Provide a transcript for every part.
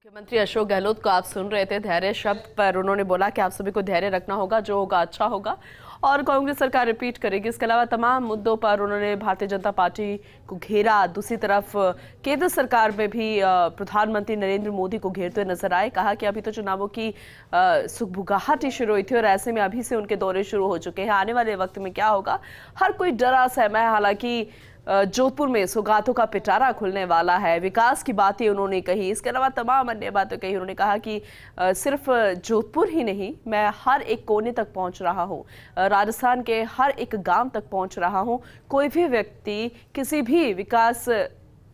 मुख्यमंत्री अशोक गहलोत को आप सुन रहे थे। धैर्य शब्द पर उन्होंने बोला कि आप सभी को धैर्य रखना होगा, जो होगा अच्छा होगा और कांग्रेस सरकार रिपीट करेगी। इसके अलावा तमाम मुद्दों पर उन्होंने भारतीय जनता पार्टी को घेरा। दूसरी तरफ केंद्र सरकार में भी प्रधानमंत्री नरेंद्र मोदी को घेरते हुए नजर आए। कहा कि अभी तो चुनावों की सुगबुगाहट ही शुरू हुई थी और ऐसे में अभी से उनके दौरे शुरू हो चुके हैं। आने वाले वक्त में क्या होगा, हर कोई डरा सहमा है। हालांकि जोधपुर में सौगातों का पिटारा खुलने वाला है। विकास की बातें उन्होंने कही, इसके अलावा तमाम अन्य बातें कही। उन्होंने कहा कि सिर्फ जोधपुर ही नहीं, मैं हर एक कोने तक पहुंच रहा हूं, राजस्थान के हर एक गांव तक पहुंच रहा हूं। कोई भी व्यक्ति किसी भी विकास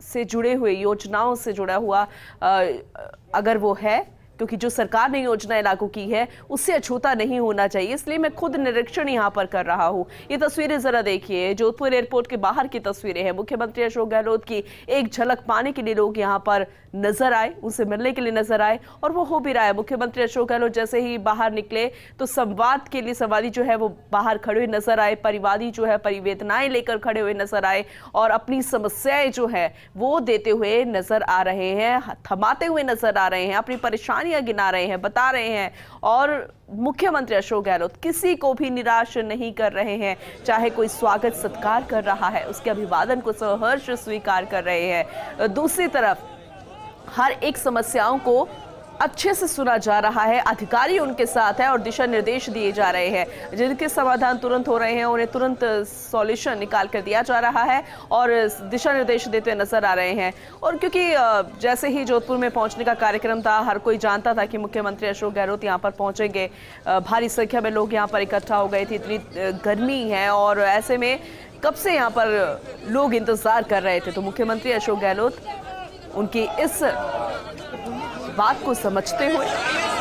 से जुड़े हुए योजनाओं से जुड़ा हुआ अगर वो है, क्योंकि जो सरकार ने योजनाएं लागू की है उससे अछूता नहीं होना चाहिए, इसलिए मैं खुद निरीक्षण यहां पर कर रहा हूं। ये तस्वीरें जरा देखिए, जोधपुर एयरपोर्ट के बाहर की तस्वीरें हैं। मुख्यमंत्री अशोक गहलोत की एक झलक पाने के लिए लोग यहां पर नजर आए, उनसे मिलने के लिए नजर आए और वो हो भी रहा है। मुख्यमंत्री अशोक गहलोत जैसे ही बाहर निकले तो संवाद के लिए संवादी जो है वो बाहर खड़े हुए नजर आए, परिवादी जो है परिवेदनाएं लेकर खड़े हुए नजर आए और अपनी समस्याएं जो है वो देते हुए नजर आ रहे हैं, थमाते हुए नजर आ रहे हैं, अपनी परेशानी गिना रहे हैं, बता रहे हैं। और मुख्यमंत्री अशोक गहलोत किसी को भी निराश नहीं कर रहे हैं। चाहे कोई स्वागत सत्कार कर रहा है, उसके अभिवादन को सहर्ष स्वीकार कर रहे हैं। दूसरी तरफ हर एक समस्याओं को अच्छे से सुना जा रहा है, अधिकारी उनके साथ है और दिशा निर्देश दिए जा रहे हैं। जिनके समाधान तुरंत हो रहे हैं उन्हें तुरंत सॉल्यूशन निकाल कर दिया जा रहा है और दिशा निर्देश देते नजर आ रहे हैं। और क्योंकि जैसे ही जोधपुर में पहुंचने का कार्यक्रम था, हर कोई जानता था कि मुख्यमंत्री अशोक गहलोत यहां पर पहुंचेंगे। भारी संख्या में लोग यहां पर इकट्ठा हो गए थे, इतनी गर्मी है और ऐसे में कब से यहाँ पर लोग इंतजार कर रहे थे। तो मुख्यमंत्री अशोक गहलोत उनकी इस बात को समझते हुए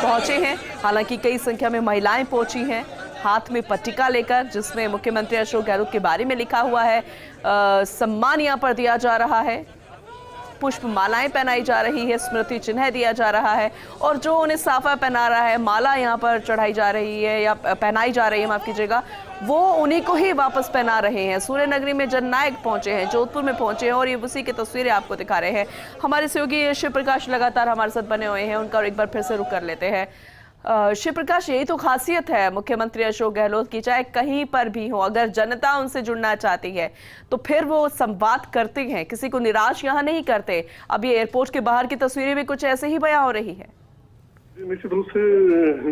पहुंचे हैं। हालांकि कई संख्या में महिलाएं पहुंची हैं, हाथ में पट्टिका लेकर जिसमें मुख्यमंत्री अशोक गहलोत के बारे में लिखा हुआ है। सम्मान यहां पर दिया जा रहा है, पुष्प मालाएं पहनाई जा रही है, स्मृति चिन्ह दिया जा रहा है और जो उन्हें साफा पहना रहा है, माला यहाँ पर चढ़ाई जा रही है या पहनाई जा रही है, माफ कीजिएगा, वो उन्हीं को ही वापस पहना रहे हैं। सूर्य नगरी में जननायक पहुंचे हैं, जोधपुर में पहुंचे हैं और ये उसी की तस्वीरें आपको दिखा रहे हैं। हमारे सहयोगी शिव प्रकाश लगातार हमारे साथ बने हुए हैं, उनका एक बार फिर से रुख कर लेते हैं। शिव प्रकाश, यही तो खासियत है मुख्यमंत्री अशोक गहलोत की, चाहे कहीं पर भी हो, अगर जनता उनसे जुड़ना चाहती है तो फिर वो संवाद करते हैं, किसी को निराश यहाँ नहीं करते। अब ये एयरपोर्ट के बाहर की तस्वीरें भी कुछ ऐसे ही बयां हो रही है। निश्चित रूप से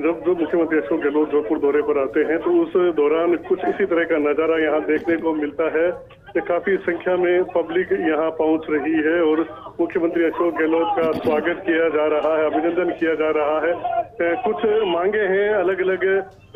जब जो मुख्यमंत्री अशोक गहलोत जोधपुर दौरे पर आते हैं तो उस दौरान कुछ इसी तरह का नजारा यहाँ देखने को मिलता है कि काफी संख्या में पब्लिक यहाँ पहुंच रही है और मुख्यमंत्री अशोक गहलोत का स्वागत किया जा रहा है, अभिनंदन किया जा रहा है। कुछ मांगे हैं अलग अलग,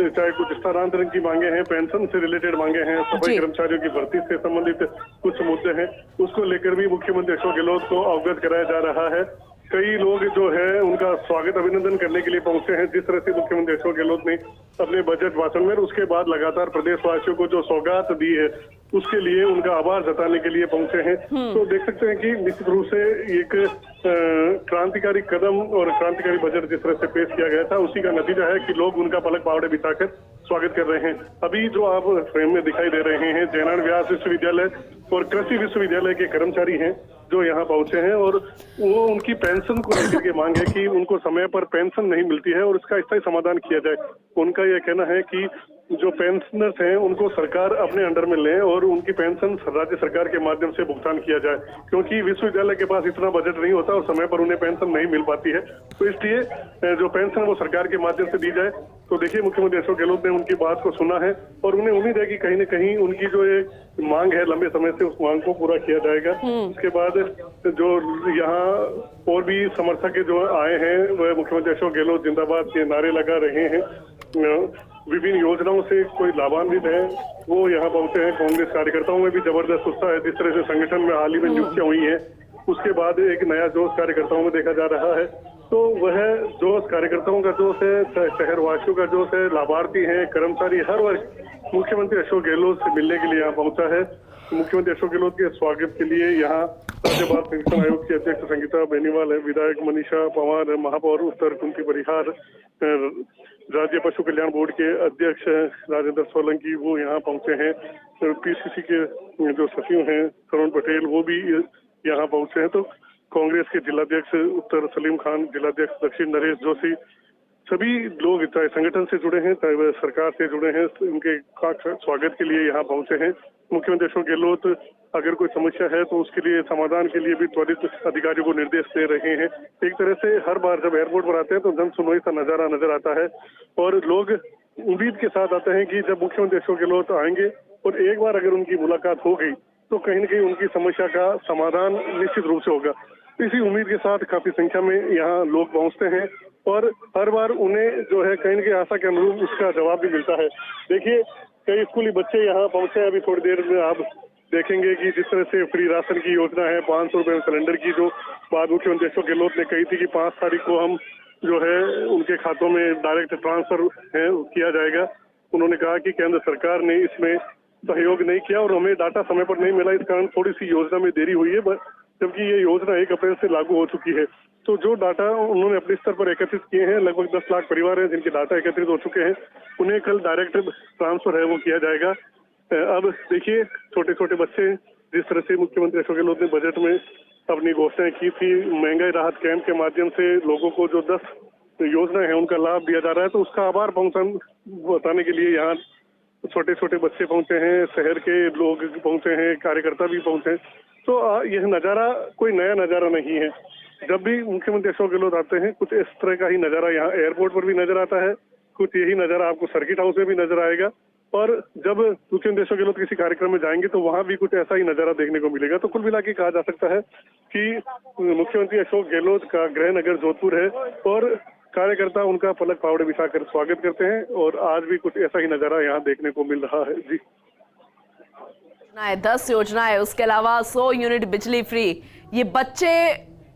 चाहे कुछ स्थानांतरण की मांगे हैं, पेंशन से रिलेटेड मांगे हैं, सफाई कर्मचारियों की भर्ती से संबंधित कुछ मुद्दे हैं, उसको लेकर भी मुख्यमंत्री अशोक गहलोत को अवगत कराया जा रहा है। कई लोग जो है उनका स्वागत अभिनंदन करने के लिए पहुंचे हैं। जिस तरह से मुख्यमंत्री अशोक गहलोत ने अपने बजट भाषण में उसके बाद लगातार प्रदेशवासियों को जो सौगात दी है उसके लिए उनका आभार जताने के लिए पहुंचे हैं। तो देख सकते हैं कि निश्चित रूप से एक क्रांतिकारी कदम और क्रांतिकारी बजट जिस तरह से पेश किया गया था उसी का नतीजा है कि लोग उनका पलक पावड़े बिछाकर स्वागत कर रहे हैं। अभी जो आप फ्रेम में दिखाई दे रहे हैं, जयनारायण व्यास विश्वविद्यालय और कृषि विश्वविद्यालय के कर्मचारी हैं जो यहाँ पहुंचे हैं और वो उनकी पेंशन को लेकर के मांग है कि उनको समय पर पेंशन नहीं मिलती है और इसका स्थायी समाधान किया जाए। उनका यह कहना है कि जो पेंशनर्स हैं उनको सरकार अपने अंडर में ले और उनकी पेंशन राज्य सरकार के माध्यम से भुगतान किया जाए, क्योंकि विश्वविद्यालय के पास इतना बजट नहीं होता और समय पर उन्हें पेंशन नहीं मिल पाती है। तो इसलिए जो पेंशन वो सरकार के माध्यम से दी जाए। तो देखिए, मुख्यमंत्री अशोक गहलोत ने उनकी बात को सुना है और उन्हें उम्मीद है कि कहीं न कहीं उनकी जो एक मांग है लंबे समय से उस मांग को पूरा किया जाएगा। उसके बाद जो यहाँ और भी समर्थक जो आए हैं वह मुख्यमंत्री अशोक गहलोत जिंदाबाद के नारे लगा रहे हैं। विभिन्न योजनाओं से कोई लाभान्वित है वो यहाँ पहुंचे हैं। कांग्रेस कार्यकर्ताओं में भी जबरदस्त उत्साह है। जिस तरह से संगठन में हाल ही में नियुक्तियां हुई हैं उसके बाद एक नया जोश कार्यकर्ताओं में देखा जा रहा है। तो वह जोश कार्यकर्ताओं का जोश है, शहरवासियों का जोश है, लाभार्थी हैं, कर्मचारी, हर वर्ग मुख्यमंत्री अशोक गहलोत से मिलने के लिए यहाँ पहुंचा है। मुख्यमंत्री अशोक गहलोत के स्वागत के लिए यहाँ राज्य बाल पेंशन आयोग की अध्यक्ष संगीता बेनीवाल है, विधायक मनीषा पंवार, महापौर उत्तर कुंती परिहार, राज्य पशु कल्याण बोर्ड के अध्यक्ष राजेंद्र सोलंकी वो यहाँ पहुंचे हैं। पीसीसी के जो सचिव हैं करुण पटेल वो भी यहाँ पहुंचे हैं। तो कांग्रेस के जिलाध्यक्ष उत्तर सलीम खान, जिलाध्यक्ष दक्षिण नरेश जोशी, सभी लोग चाहे संगठन से जुड़े हैं चाहे वह सरकार से जुड़े हैं, उनके स्वागत के लिए यहाँ पहुंचे हैं। मुख्यमंत्री अशोक गहलोत अगर कोई समस्या है तो उसके लिए समाधान के लिए भी त्वरित अधिकारियों को निर्देश दे रहे हैं। एक तरह से हर बार जब एयरपोर्ट पर आते हैं तो जन सुनवाई का नजारा नजर आता है और लोग उम्मीद के साथ आते हैं कि जब मुख्यमंत्री अशोक गहलोत आएंगे और एक बार अगर उनकी मुलाकात हो गई तो कहीं न कहीं उनकी समस्या का समाधान निश्चित रूप से होगा। इसी उम्मीद के साथ काफी संख्या में यहाँ लोग पहुंचते हैं और हर बार उन्हें जो है कहीं न कहीं आशा के अनुरूप उसका जवाब भी मिलता है। देखिए, कई स्कूली बच्चे यहाँ पहुंचे हैं। अभी थोड़ी देर में आप देखेंगे कि जिस तरह से फ्री राशन की योजना है, 500 रुपए सिलेंडर की जो बात मुख्यमंत्री अशोक गहलोत ने कही थी कि 5 तारीख को हम जो है उनके खातों में डायरेक्ट ट्रांसफर है किया जाएगा। उन्होंने कहा कि केंद्र सरकार ने इसमें सहयोग नहीं किया और हमें डाटा समय पर नहीं मिला, इस कारण थोड़ी सी योजना में देरी हुई है, जबकि ये योजना 1 अप्रैल से लागू हो चुकी है। तो जो डाटा उन्होंने अपने स्तर पर एकत्रित किए हैं, लगभग 10 लाख परिवार हैं जिनके डाटा एकत्रित हो चुके हैं, उन्हें कल डायरेक्ट ट्रांसफर है वो किया जाएगा। अब देखिए, छोटे छोटे बच्चे जिस तरह से मुख्यमंत्री अशोक गहलोत ने बजट में अपनी घोषणाएं की थी, महंगाई राहत कैंप के माध्यम से लोगों को जो 10 योजना है उनका लाभ दिया जा रहा है, तो उसका आभार बताने के लिए यहाँ छोटे छोटे बच्चे पहुंचे हैं, शहर के लोग पहुंचे हैं, कार्यकर्ता भी पहुंचे हैं। तो यह नजारा कोई नया नजारा नहीं है। जब भी मुख्यमंत्री अशोक गहलोत आते हैं कुछ इस तरह का ही नजारा यहाँ एयरपोर्ट पर भी नजर आता है, कुछ यही नजारा आपको सर्किट हाउस में भी नजर आएगा और जब मुख्यमंत्री अशोक गहलोत किसी कार्यक्रम में जाएंगे तो वहां भी कुछ ऐसा ही नजारा देखने को मिलेगा। तो कुल मिला के कहा जा सकता है कि मुख्यमंत्री अशोक गहलोत का गृह नगर जोधपुर है और कार्यकर्ता उनका पलक फावड़े बिछाकर स्वागत करते हैं और आज भी कुछ ऐसा ही नजारा यहाँ देखने को मिल रहा है। जी, 10 योजनाएं, उसके अलावा 100 यूनिट बिजली फ्री, ये बच्चे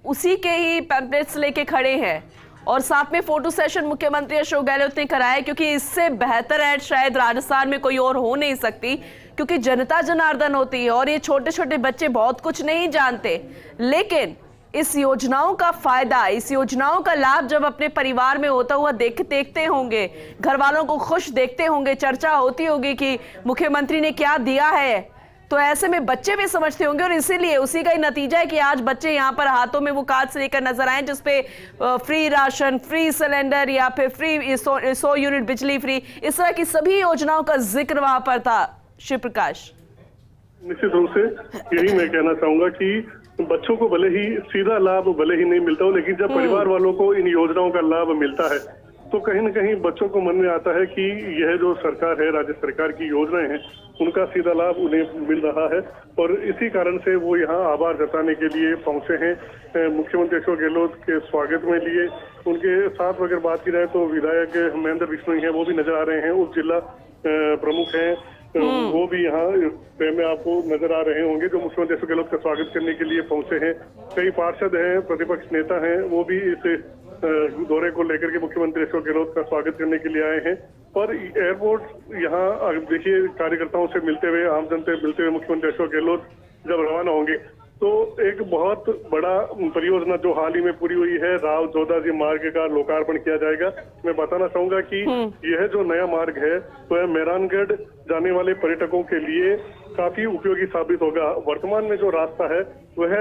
उसी के ही पैम्पलेट्स लेके खड़े हैं और साथ में फोटो सेशन मुख्यमंत्री अशोक गहलोत ने कराया, क्योंकि इससे बेहतर ऐड शायद राजस्थान में कोई और हो नहीं सकती, क्योंकि जनता जनार्दन होती है और ये छोटे छोटे बच्चे बहुत कुछ नहीं जानते, लेकिन इस योजनाओं का फायदा, इस योजनाओं का लाभ जब अपने परिवार में होता हुआ देखते होंगे, घर वालों को खुश देखते होंगे, चर्चा होती होगी कि मुख्यमंत्री ने क्या दिया है, तो ऐसे में बच्चे भी समझते होंगे और इसीलिए उसी का ही नतीजा है कि आज बच्चे यहाँ पर हाथों में वो कार्ड से लेकर नजर आए जिसपे फ्री राशन, फ्री सिलेंडर या फिर फ्री 100 यूनिट बिजली फ्री, इस तरह की सभी योजनाओं का जिक्र वहां पर था। शिव प्रकाश, निश्चित रूप से यही मैं कहना चाहूंगा कि बच्चों को भले ही सीधा लाभ भले ही नहीं मिलता हो, लेकिन जब परिवार वालों को इन योजनाओं का लाभ मिलता है तो कहीं न कहीं बच्चों को मन में आता है कि यह जो सरकार है, राज्य सरकार की योजनाएं हैं, उनका सीधा लाभ उन्हें मिल रहा है और इसी कारण से वो यहाँ आभार जताने के लिए पहुंचे हैं। मुख्यमंत्री अशोक गहलोत के स्वागत में लिए उनके साथ अगर बात की जाए तो विधायक महेंद्र बिश्नोई हैं, वो भी नजर आ रहे हैं, उप जिला प्रमुख हैं, वो भी यहाँ में आपको नजर आ रहे होंगे जो मुख्यमंत्री अशोक गहलोत का स्वागत करने के लिए पहुंचे हैं। कई पार्षद हैं, प्रतिपक्ष नेता हैं, वो भी इस दौरे को लेकर के मुख्यमंत्री अशोक गहलोत का स्वागत करने के लिए आए हैं और एयरपोर्ट यहाँ देखिए कार्यकर्ताओं से मिलते हुए, आम जनता से मिलते हुए मुख्यमंत्री अशोक गहलोत जब रवाना होंगे तो एक बहुत बड़ा परियोजना जो हाल ही में पूरी हुई है, राव जोधाजी मार्ग का लोकार्पण किया जाएगा। मैं बताना चाहूंगा कि यह जो नया मार्ग है वह मेहरानगढ़ जाने वाले पर्यटकों के लिए काफी उपयोगी साबित होगा। वर्तमान में जो रास्ता है वह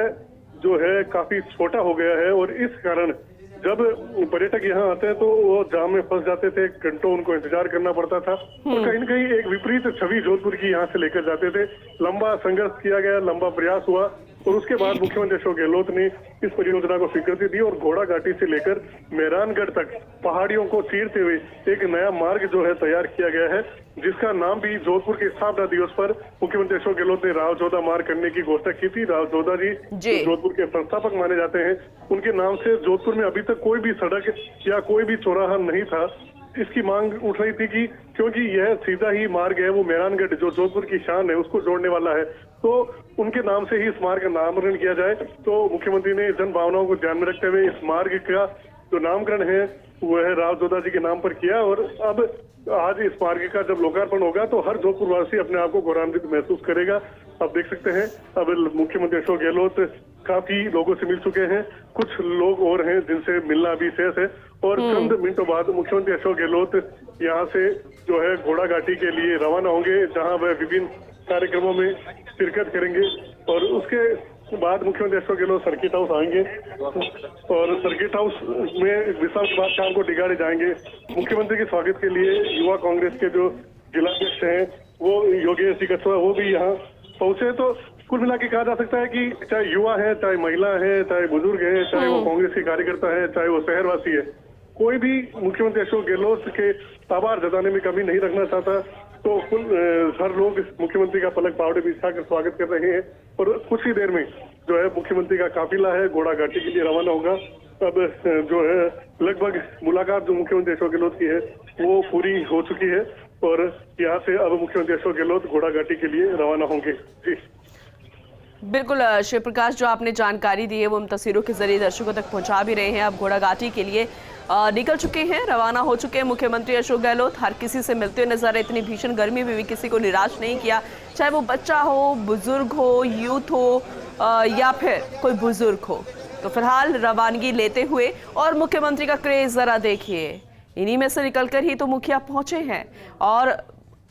जो है काफी छोटा हो गया है और इस कारण जब पर्यटक यहाँ आते हैं तो वो जाम में फंस जाते थे, घंटों उनको इंतजार करना पड़ता था और कहीं न कहीं एक विपरीत छवि जोधपुर की यहाँ से लेकर जाते थे। लंबा संघर्ष किया गया, लंबा प्रयास हुआ और उसके बाद मुख्यमंत्री अशोक गहलोत ने इस परियोजना को स्वीकृति दी और घोड़ा घाटी से लेकर मेहरानगढ़ तक पहाड़ियों को चीरते हुए एक नया मार्ग जो है तैयार किया गया है, जिसका नाम भी जोधपुर के स्थापना दिवस पर मुख्यमंत्री अशोक गहलोत ने राव जोधा मार्ग करने की घोषणा की थी। राव जोधा जी जोधपुर के संस्थापक माने जाते हैं, उनके नाम से जोधपुर में अभी तक कोई भी सड़क या कोई भी चौराहा नहीं था। इसकी मांग उठ रही थी कि क्योंकि यह सीधा ही मार्ग है, वो मेहरानगढ़ जो जोधपुर की शान है उसको जोड़ने वाला है, तो उनके नाम से ही इस मार्ग का नामकरण किया जाए। तो मुख्यमंत्री ने जन भावनाओं को ध्यान में रखते हुए इस मार्ग का जो नामकरण है वह राव जोधा जी के नाम पर किया और अब आज इस मार्ग का जब लोकार्पण होगा तो हर जोधपुर वासी अपने आप को गौरवान्वित महसूस करेगा। आप देख सकते हैं अब मुख्यमंत्री अशोक गहलोत काफी लोगों से मिल चुके हैं, कुछ लोग और हैं जिनसे मिलना अभी शेष है और चंद मिनटों बाद मुख्यमंत्री अशोक गहलोत यहाँ से जो है घोड़ा घाटी के लिए रवाना होंगे, जहाँ वह विभिन्न कार्यक्रमों में शिरकत करेंगे और उसके बाद मुख्यमंत्री अशोक गहलोत सर्किट हाउस आएंगे और सर्किट हाउस में विशाल प्रभात शाम को डिगाड़े जाएंगे। मुख्यमंत्री के स्वागत के लिए युवा कांग्रेस के जो जिलाध्यक्ष हैं वो योगेश जी कछुआ वो भी यहाँ पहुंचे। तो कुल मिला के कहा जा सकता है कि चाहे युवा है, चाहे महिला है, चाहे बुजुर्ग है, चाहे वो कांग्रेस के कार्यकर्ता है, चाहे वो शहरवासी है, कोई भी मुख्यमंत्री अशोक गहलोत के आभार जताने में कमी नहीं रखना चाहता। तो कुल हर लोग मुख्यमंत्री का पलक पावड़े बिछाकर स्वागत कर रहे हैं और कुछ ही देर में जो है मुख्यमंत्री का काफिला है घोड़ा घाटी के लिए रवाना होगा। अब जो है लगभग मुलाकात जो मुख्यमंत्री अशोक गहलोत की है वो पूरी हो चुकी है और यहाँ से अब मुख्यमंत्री अशोक गहलोत घोड़ा घाटी के लिए रवाना होंगे। जी बिल्कुल शिव प्रकाश, जो आपने जानकारी दी है वो हम तस्वीरों के जरिए दर्शकों तक पहुंचा भी रहे हैं। अब घोड़ा घाटी के लिए निकल चुके हैं, रवाना हो चुके हैं मुख्यमंत्री अशोक गहलोत। हर किसी से मिलते हुए नजर आए, इतनी भीषण गर्मी में भी किसी को निराश नहीं किया, चाहे वो बच्चा हो, बुजुर्ग हो, यूथ हो या फिर कोई बुजुर्ग हो। तो फिलहाल रवानगी लेते हुए और मुख्यमंत्री का क्रेज जरा देखिए, इन्हीं में से निकलकर ही तो मुखिया पहुंचे हैं और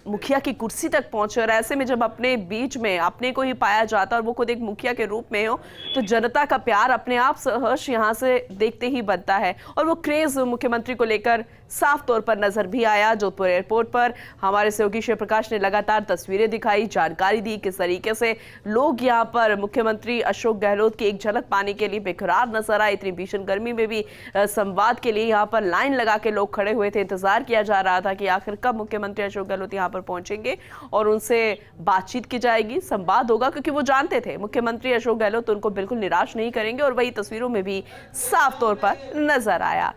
मुखिया की कुर्सी तक पहुंचे। और ऐसे में जब अपने बीच में अपने को ही पाया जाता है और वो खुद एक मुखिया के रूप में हो, तो जनता का प्यार अपने आप सहर्ष यहाँ से देखते ही बनता है। और वो क्रेज मुख्यमंत्री को लेकर साफ तौर पर नजर भी आया। जोधपुर एयरपोर्ट पर हमारे सहयोगी शिव प्रकाश ने लगातार तस्वीरें दिखाई, जानकारी दी किस तरीके से लोग यहाँ पर मुख्यमंत्री अशोक गहलोत की एक झलक पाने के लिए बेकरार नजर आए। इतनी भीषण गर्मी में भी संवाद के लिए यहाँ पर लाइन लगा के लोग खड़े हुए थे। इंतजार किया जा रहा था कि आखिर कब मुख्यमंत्री अशोक गहलोत यहाँ पर पहुंचेंगे और उनसे बातचीत की जाएगी, संवाद होगा, क्योंकि वो जानते थे मुख्यमंत्री अशोक गहलोत उनको बिल्कुल निराश नहीं करेंगे। और वही तस्वीरों में भी साफ तौर पर नजर आया।